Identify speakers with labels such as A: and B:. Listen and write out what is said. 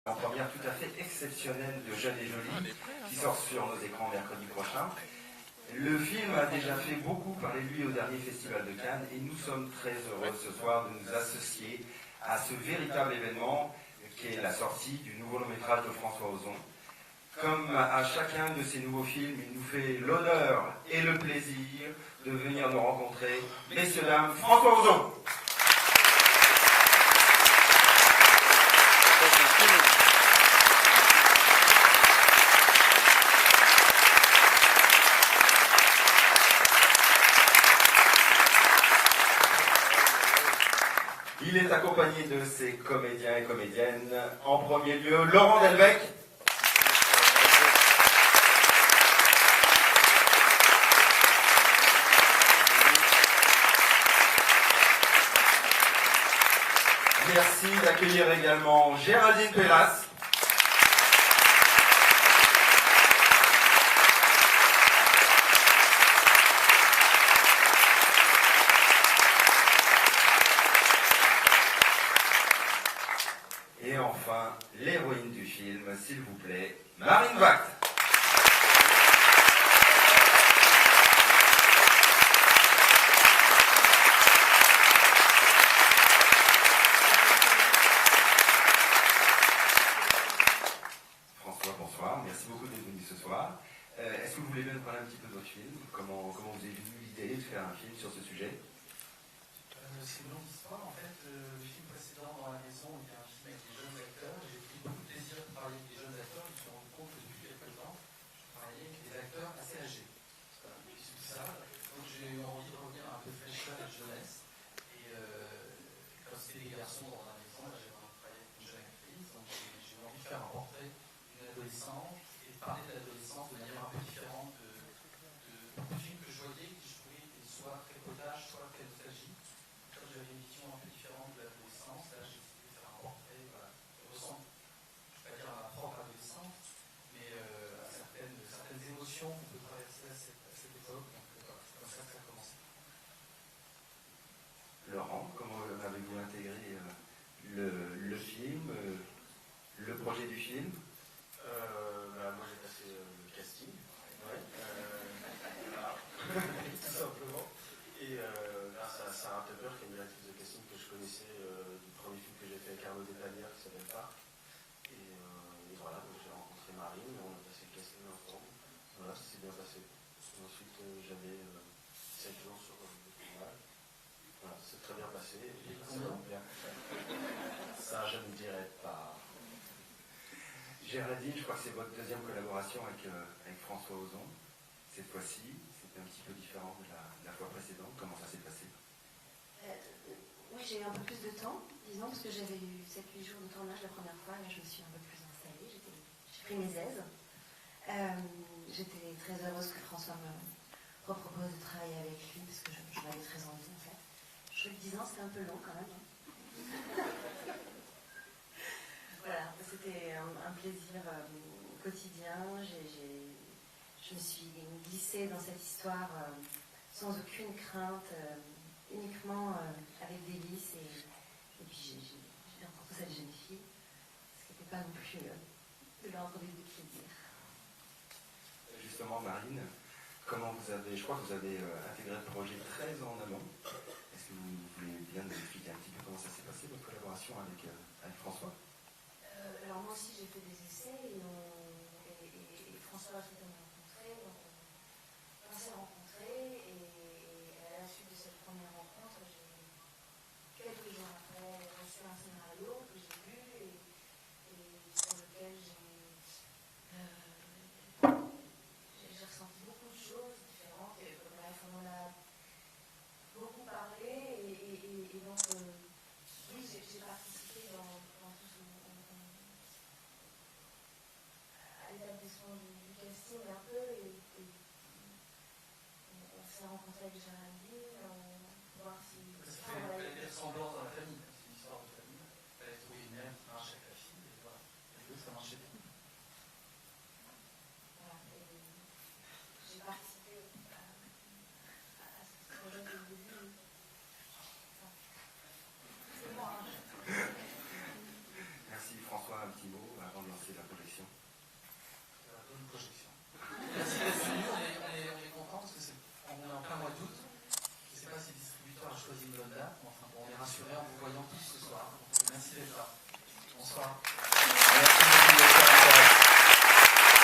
A: En première tout à fait exceptionnelle de Jeune et Jolie, qui sort sur nos écrans mercredi prochain. Le film a déjà fait beaucoup parler de lui au dernier Festival de Cannes et nous sommes très heureux ce soir de nous associer à ce véritable événement qui est la sortie du nouveau long-métrage de François Ozon. Comme à chacun de ces nouveaux films, il nous fait l'honneur et le plaisir de venir nous rencontrer. Messieurs, dames, François Ozon. Il est accompagné de ses comédiens et comédiennes. En premier lieu, Laurent Delbecq. Merci d'accueillir également Géraldine Pellas. Et enfin, l'héroïne du film, s'il vous plaît, Marine Vact. François, bonsoir. Merci beaucoup d'être venu ce soir. Est-ce que vous voulez bien nous parler un petit peu de votre film? Comment vous avez eu l'idée de faire un film sur ce sujet?
B: C'est une longue histoire. En fait, le film précédent dans la maison était un film avec des jeunes acteurs. J'ai pris beaucoup de plaisir de parler avec des jeunes acteurs. Je me suis rendu compte que depuis quelques temps, je travaillais avec des acteurs assez âgés. C'est tout ça. Donc j'ai eu envie de revenir un peu fraîcheur et de jeunesse. Et quand c'était des garçons dans la maison, j'avais envie de travailler avec une jeune actrice. Donc j'ai eu envie de faire un portrait d'une adolescente et de parler de l'adolescence de manière un peu différente de films que je voyais, qui je trouvais étaient soit très potage, soit très nostalgie. J'avais une vision un peu différente de l'adolescence. Là, j'ai essayé de faire un portrait qui ressemble, je ne vais pas dire à ma propre adolescence, mais à certaines émotions qu'on peut traverser à cette époque. Donc voilà, c'est comme ça que ça a commencé.
A: Laurent, comment avez-vous intégré le film, le projet du film?
C: Moi j'ai passé le casting, tout simplement. Et grâce à Sarah Tupper, qui est une directrice de casting que je connaissais du premier film que j'ai fait avec Arnaud Despalières qui s'appelle Parc. Et voilà, donc j'ai rencontré Marine, on a passé le casting ensemble. Voilà, ça s'est bien passé. Ensuite, j'avais 7 jours sur le tournage. Voilà, c'est très bien passé. Et ça va bien. Ça, je ne dirais pas.
A: Géraldine, je crois que c'est votre deuxième collaboration avec François Ozon. Cette fois-ci, c'était un petit peu différent de la fois précédente. Comment ça s'est passé?
D: Oui, j'ai eu un peu plus de temps, disons, parce que j'avais eu 7-8 jours de tournage la première fois. Là, je me suis un peu plus installée. J'ai pris mes aises. J'étais très heureuse que François me repropose de travailler avec lui, parce que je m'avais très envie, en fait. Je trouve que 10 ans, c'était un peu long, quand même. Voilà, c'était un plaisir quotidien. Je me suis glissée dans cette histoire sans aucune crainte, uniquement avec délice. Et puis j'ai rencontré cette jeune fille, ce qui n'était pas non plus de l'ordre du plaisir.
A: Justement, Marine, comment vous avez, je crois que vous avez intégré le projet très en amont. Est-ce que vous voulez bien nous expliquer un petit peu comment ça s'est passé, votre collaboration avec François?
D: Alors moi aussi j'ai fait des essais et François a souhaité me rencontrer, donc on s'est rencontrés et à la suite de cette première rencontre, quelques jours après reçu un scénario que j'ai lu et sur lequel j'ai ressenti beaucoup de choses différentes et bref on en a beaucoup parlé et donc oui j'ai participé dans tout ce à l'établissement du casting un peu et on s'est rencontré avec Géraldine, voir si...
B: Ça fait des ressemblances dans la famille, c'est une histoire de famille.
A: lancer la projection.
B: Bonne projection. Merci d'être venu, on est content parce qu'on est en plein mois d'août. Je ne sais pas si le distributeur a choisi une bonne date, mais enfin, on est rassurés en vous voyant tous ce soir. Donc, merci d'être là. Bonsoir.
A: Merci beaucoup.